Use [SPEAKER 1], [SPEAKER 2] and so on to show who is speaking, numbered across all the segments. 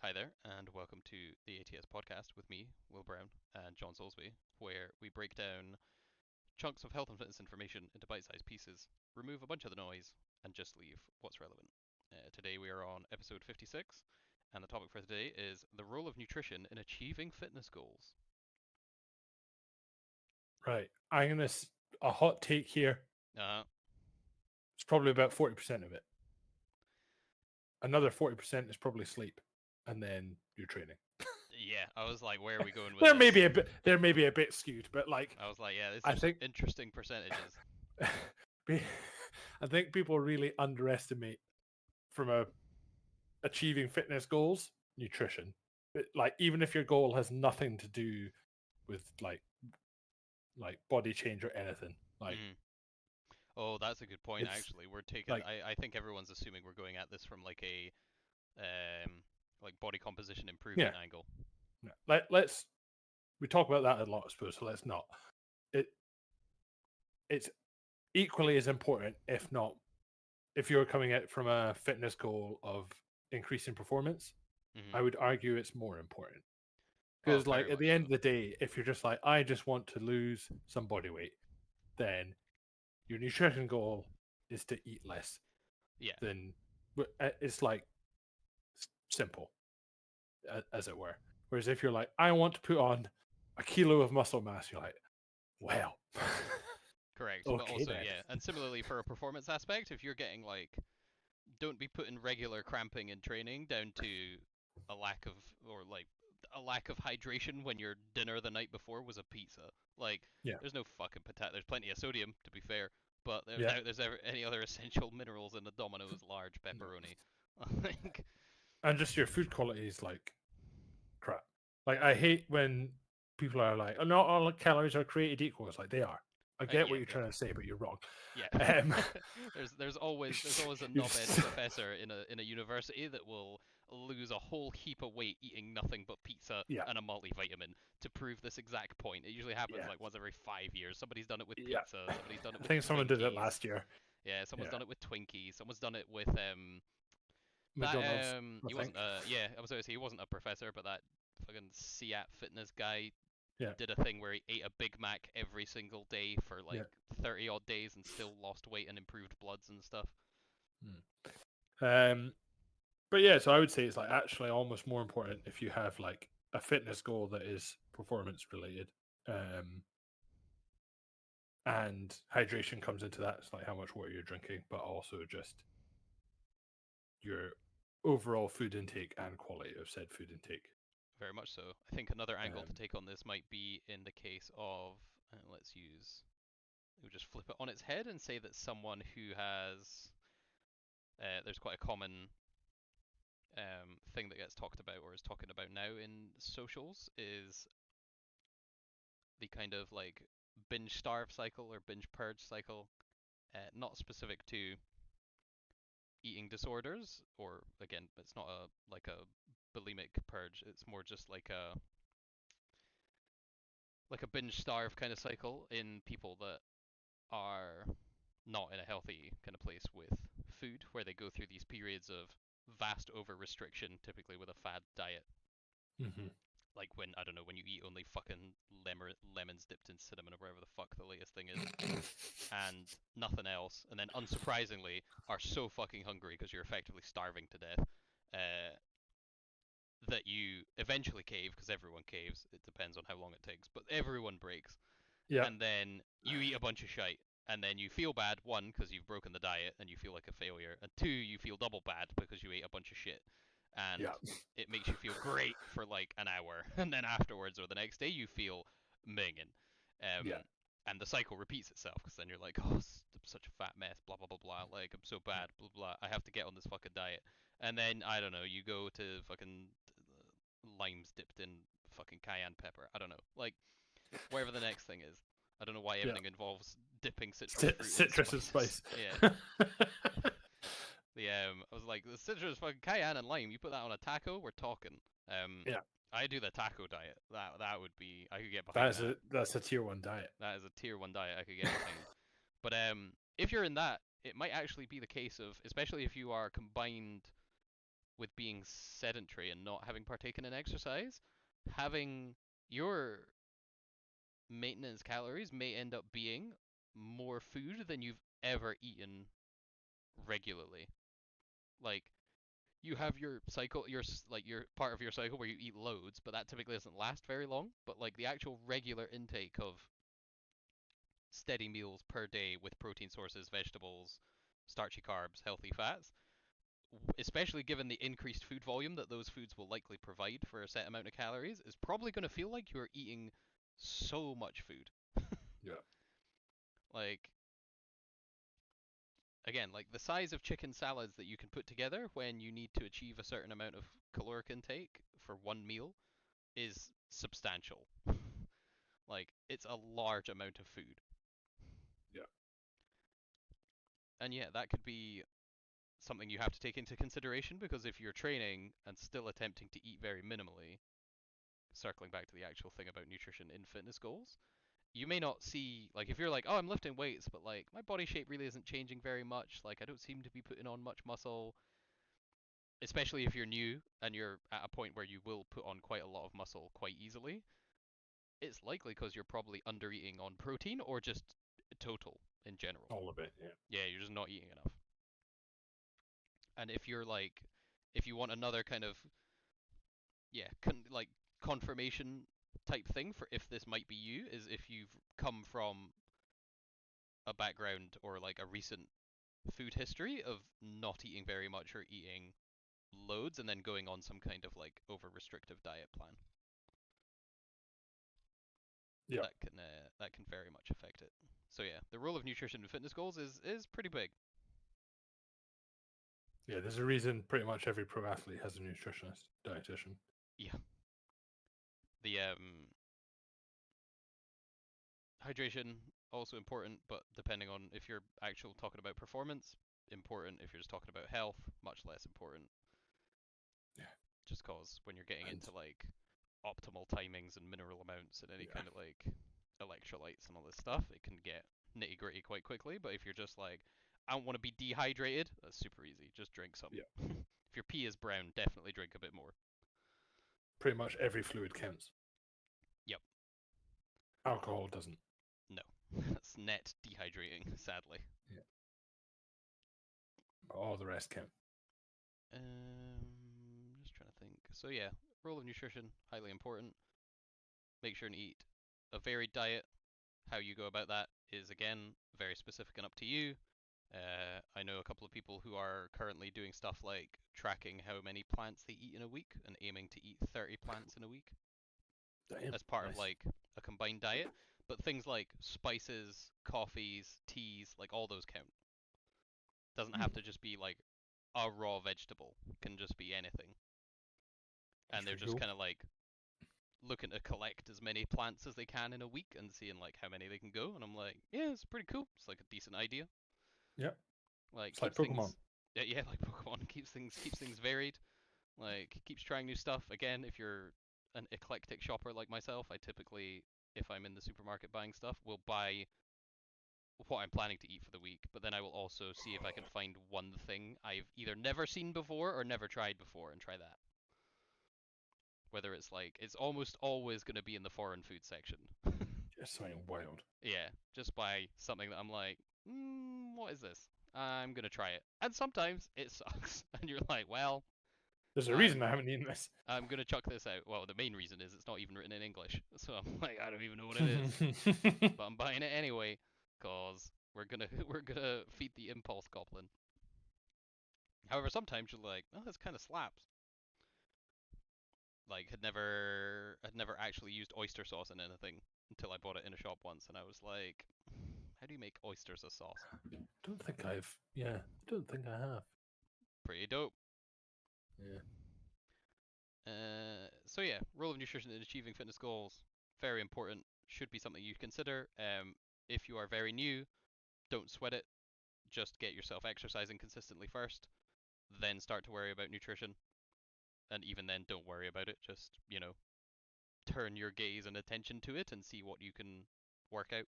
[SPEAKER 1] Hi there, and welcome to the ATS podcast with me, Will Brown, and John Soulsby, where we break down chunks of health and fitness information into bite sized pieces, remove a bunch of the noise, and just leave what's relevant. Today we are on episode 56, and the topic for today is the role of nutrition in achieving fitness goals.
[SPEAKER 2] Right. A hot take here.
[SPEAKER 1] Uh,
[SPEAKER 2] It's probably about 40% of it. Another 40% is probably sleep, and then your training.
[SPEAKER 1] yeah, I was like, where are we going with
[SPEAKER 2] There may
[SPEAKER 1] this?
[SPEAKER 2] be a bit. There may be a bit skewed, but like
[SPEAKER 1] I was like, yeah, these
[SPEAKER 2] I
[SPEAKER 1] are some
[SPEAKER 2] think,
[SPEAKER 1] interesting percentages.
[SPEAKER 2] I think people really underestimate from a achieving fitness goals nutrition. Like even if your goal has nothing to do with like body change or anything,
[SPEAKER 1] Mm. Oh, that's a good point,
[SPEAKER 2] it's
[SPEAKER 1] actually. We're taking,
[SPEAKER 2] like
[SPEAKER 1] I think everyone's assuming we're going at this from um, like body composition
[SPEAKER 2] yeah.
[SPEAKER 1] improvement angle.
[SPEAKER 2] Let's we talk about that a lot, I suppose. So let's not. It it's equally as important, if not, if you're coming at from a fitness goal of increasing performance,
[SPEAKER 1] Hmm.
[SPEAKER 2] I would argue it's more important.
[SPEAKER 1] Oh,
[SPEAKER 2] Because,
[SPEAKER 1] very
[SPEAKER 2] like, at
[SPEAKER 1] much
[SPEAKER 2] the
[SPEAKER 1] so.
[SPEAKER 2] end of the day, if you're just like, I just want to lose some body weight, then your nutrition goal is to eat less
[SPEAKER 1] Yeah.
[SPEAKER 2] than it's like simple, as it were. Whereas if you're like, I want to put on a kilo of muscle mass, you're like, well,
[SPEAKER 1] Correct. But
[SPEAKER 2] okay
[SPEAKER 1] also,
[SPEAKER 2] then.
[SPEAKER 1] yeah. And similarly, for a performance aspect, if you're getting like, don't be putting regular cramping in training down to a lack of, or like, a lack of hydration when your dinner the night before was a pizza. Like,
[SPEAKER 2] Yeah,
[SPEAKER 1] there's no fucking potato. There's plenty of sodium, to be fair, but I
[SPEAKER 2] yeah.
[SPEAKER 1] doubt there's ever any other essential minerals in a Domino's large
[SPEAKER 2] No.
[SPEAKER 1] pepperoni. Like,
[SPEAKER 2] And just your food quality is like crap. Like I hate when people are like, "Oh, not all calories are created equal." It's like they are. I get
[SPEAKER 1] yeah,
[SPEAKER 2] what you're
[SPEAKER 1] they are.
[SPEAKER 2] trying to say, but you're wrong.
[SPEAKER 1] Yeah.
[SPEAKER 2] Um,
[SPEAKER 1] there's always a
[SPEAKER 2] you've
[SPEAKER 1] knobhead professor in a university that will lose a whole heap of weight eating nothing but pizza
[SPEAKER 2] yeah,
[SPEAKER 1] and a multivitamin to prove this exact point. It usually happens
[SPEAKER 2] yeah,
[SPEAKER 1] like once every 5 years. Somebody's done it with
[SPEAKER 2] yeah.
[SPEAKER 1] pizza. Somebody's done it
[SPEAKER 2] I
[SPEAKER 1] with
[SPEAKER 2] think someone did it
[SPEAKER 1] Twinkies.
[SPEAKER 2] last year.
[SPEAKER 1] Yeah, someone's
[SPEAKER 2] Yeah,
[SPEAKER 1] done it with Twinkies. Someone's done it with that
[SPEAKER 2] McDonald's. I
[SPEAKER 1] he wasn't
[SPEAKER 2] think.
[SPEAKER 1] yeah, I was going to say he wasn't a professor, but that fucking Seat fitness guy
[SPEAKER 2] Yeah,
[SPEAKER 1] did a thing where he ate a Big Mac every single day for like
[SPEAKER 2] yeah.
[SPEAKER 1] 30 odd days and still lost weight and improved bloods and stuff.
[SPEAKER 2] Mm. But yeah, so I would say it's like actually almost more important if you have like a fitness goal that is performance related. Um, and hydration comes into that. It's like how much water you're drinking, but also just your overall food intake and quality of said food intake.
[SPEAKER 1] Very much so. I think another angle to
[SPEAKER 2] Um,
[SPEAKER 1] take on this might be in the case of we'll just flip it on its head and say that someone who has there's quite a common thing that gets talked about or is talking about now in socials is the kind of like binge starve cycle or binge purge cycle, not specific to eating disorders, or again, it's not a like a bulimic purge. It's more just like a binge starve kind of cycle in people that are not in a healthy kind of place with food, where they go through these periods of vast over restriction, typically with a fad diet.
[SPEAKER 2] mhm.
[SPEAKER 1] Like when, I don't know, when you eat only fucking lemons dipped in cinnamon or whatever the fuck the latest thing is, and nothing else, and then unsurprisingly are so fucking hungry because you're effectively starving to death, uh, that you eventually cave, because everyone caves. It depends on how long it takes, but everyone breaks.
[SPEAKER 2] Yeah,
[SPEAKER 1] And then you eat a bunch of shite, and then you feel bad, one, because you've broken the diet and you feel like a failure, and two, you feel double bad because you ate a bunch of shit. And
[SPEAKER 2] yeah,
[SPEAKER 1] it makes you feel great for like an hour, and then afterwards or the next day you feel minging.
[SPEAKER 2] yeah,
[SPEAKER 1] And the cycle repeats itself, because then you're like, oh, I'm such a fat mess, blah blah blah blah. Like I'm so
[SPEAKER 2] yeah.
[SPEAKER 1] bad, blah blah. I have to get on this fucking diet. And then I don't know, you go to fucking limes dipped in fucking cayenne pepper. I don't know, like whatever the next thing is. I don't know why
[SPEAKER 2] Yeah.
[SPEAKER 1] everything involves dipping citrus fruit in
[SPEAKER 2] Citrus and
[SPEAKER 1] spices.
[SPEAKER 2] spice.
[SPEAKER 1] Yeah. I was like, the citrus, fucking cayenne and lime. You put that on a taco, we're talking. Um,
[SPEAKER 2] Yeah,
[SPEAKER 1] I do the taco diet. That would be. I could get behind that.
[SPEAKER 2] that's a tier one diet.
[SPEAKER 1] That is a tier one diet I could get behind. But if you're in that, it might actually be the case of, especially if you are combined with being sedentary and not having partaken in exercise, having your maintenance calories may end up being more food than you've ever eaten regularly. Like you have your cycle, your part of your cycle where you eat loads, but that typically doesn't last very long. But like the actual regular intake of steady meals per day with protein sources, vegetables, starchy carbs, healthy fats, especially given the increased food volume that those foods will likely provide for a set amount of calories, is probably going to feel like you're eating so much food.
[SPEAKER 2] Yeah.
[SPEAKER 1] Like, again, like the size of chicken salads that you can put together when you need to achieve a certain amount of caloric intake for one meal is substantial. Like, it's a large amount of food.
[SPEAKER 2] Yeah.
[SPEAKER 1] And yeah, that could be something you have to take into consideration because if you're training and still attempting to eat very minimally, circling back to the actual thing about nutrition in fitness goals, you may not see, like, if you're like, oh, I'm lifting weights, but like my body shape really isn't changing very much, like I don't seem to be putting on much muscle, especially if you're new and you're at a point where you will put on quite a lot of muscle quite easily, it's likely because you're probably under eating on protein or just total in general.
[SPEAKER 2] All of it. Yeah.
[SPEAKER 1] Yeah, you're just not eating enough. And if you're like, if you want another kind of, yeah, like confirmation type thing for if this might be you, is if you've come from a background or like a recent food history of not eating very much or eating loads and then going on some kind of like over restrictive diet plan.
[SPEAKER 2] Yeah.
[SPEAKER 1] That can very much affect it. So yeah, the role of nutrition in fitness goals is pretty big.
[SPEAKER 2] Yeah. There's a reason pretty much every pro athlete has a nutritionist, dietitian.
[SPEAKER 1] Yeah. The hydration also important, but depending on if you're actual talking about performance, important. If you're just talking about health, much less important.
[SPEAKER 2] Yeah.
[SPEAKER 1] Just cause when you're getting
[SPEAKER 2] And
[SPEAKER 1] into like optimal timings and mineral amounts and any
[SPEAKER 2] yeah.
[SPEAKER 1] kind of like electrolytes and all this stuff, it can get nitty gritty quite quickly. But if you're just like, I don't want to be dehydrated, that's super easy. Just drink some.
[SPEAKER 2] Yeah.
[SPEAKER 1] If your pee is brown, definitely drink a bit more.
[SPEAKER 2] Pretty much every fluid counts.
[SPEAKER 1] Yep.
[SPEAKER 2] Alcohol doesn't.
[SPEAKER 1] No. That's net dehydrating, sadly.
[SPEAKER 2] Yeah. But all the rest count.
[SPEAKER 1] Just trying to think. So yeah, role of nutrition, highly important. Make sure and eat a varied diet. How you go about that is again very specific and up to you. I know a couple of people who are currently doing stuff like tracking how many plants they eat in a week and aiming to eat 30 plants in a week
[SPEAKER 2] Damn.
[SPEAKER 1] as part of
[SPEAKER 2] Nice.
[SPEAKER 1] like a combined diet. But things like spices, coffees, teas, like all those count. Doesn't have to just be like a raw vegetable. Can just be anything.
[SPEAKER 2] That's
[SPEAKER 1] And they're
[SPEAKER 2] pretty
[SPEAKER 1] just
[SPEAKER 2] cool.
[SPEAKER 1] kind of like looking to collect as many plants as they can in a week and seeing like how many they can go. And I'm like, yeah, it's pretty cool. It's like a decent idea.
[SPEAKER 2] Yep.
[SPEAKER 1] Like
[SPEAKER 2] It's like
[SPEAKER 1] keeps
[SPEAKER 2] Pokemon.
[SPEAKER 1] things, yeah, like Pokemon keeps things varied. Like keeps trying new stuff. Again, if you're an eclectic shopper like myself, I typically, if I'm in the supermarket buying stuff, will buy what I'm planning to eat for the week. But then I will also see if I can find one thing I've either never seen before or never tried before and try that. Whether it's like it's almost always going to be in the foreign food section.
[SPEAKER 2] Just something wild.
[SPEAKER 1] Yeah, just buy something that I'm like, what is this? I'm gonna try it. And sometimes it sucks, and you're like, well,
[SPEAKER 2] There's a reason
[SPEAKER 1] I'm
[SPEAKER 2] I haven't eaten this.
[SPEAKER 1] I'm gonna chuck this out. Well, the main reason is it's not even written in English, so I'm like, I don't even know what it is, but I'm buying it anyway, cause we're gonna feed the impulse goblin. However, sometimes you're like, oh, this kind of slaps. Like had never actually used oyster sauce in anything until I bought it in a shop once, and I was like, how do you make oysters a sauce?
[SPEAKER 2] Don't think I've. Yeah, I don't think I have.
[SPEAKER 1] Pretty dope.
[SPEAKER 2] Yeah.
[SPEAKER 1] So yeah, role of nutrition in achieving fitness goals, very important. Should be something you consider. If you are very new, don't sweat it. Just get yourself exercising consistently first, then start to worry about nutrition. And even then, don't worry about it. Just turn your gaze and attention to it and see what you can work out.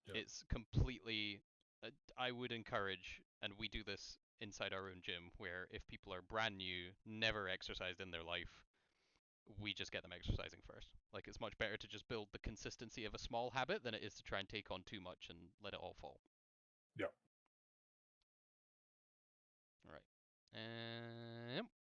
[SPEAKER 2] Yep.
[SPEAKER 1] It's completely. I would encourage, and we do this inside our own gym, where if people are brand new, never exercised in their life, we just get them exercising first. Like, it's much better to just build the consistency of a small habit than it is to try and take on too much and let it all fall.
[SPEAKER 2] Yeah.
[SPEAKER 1] All right.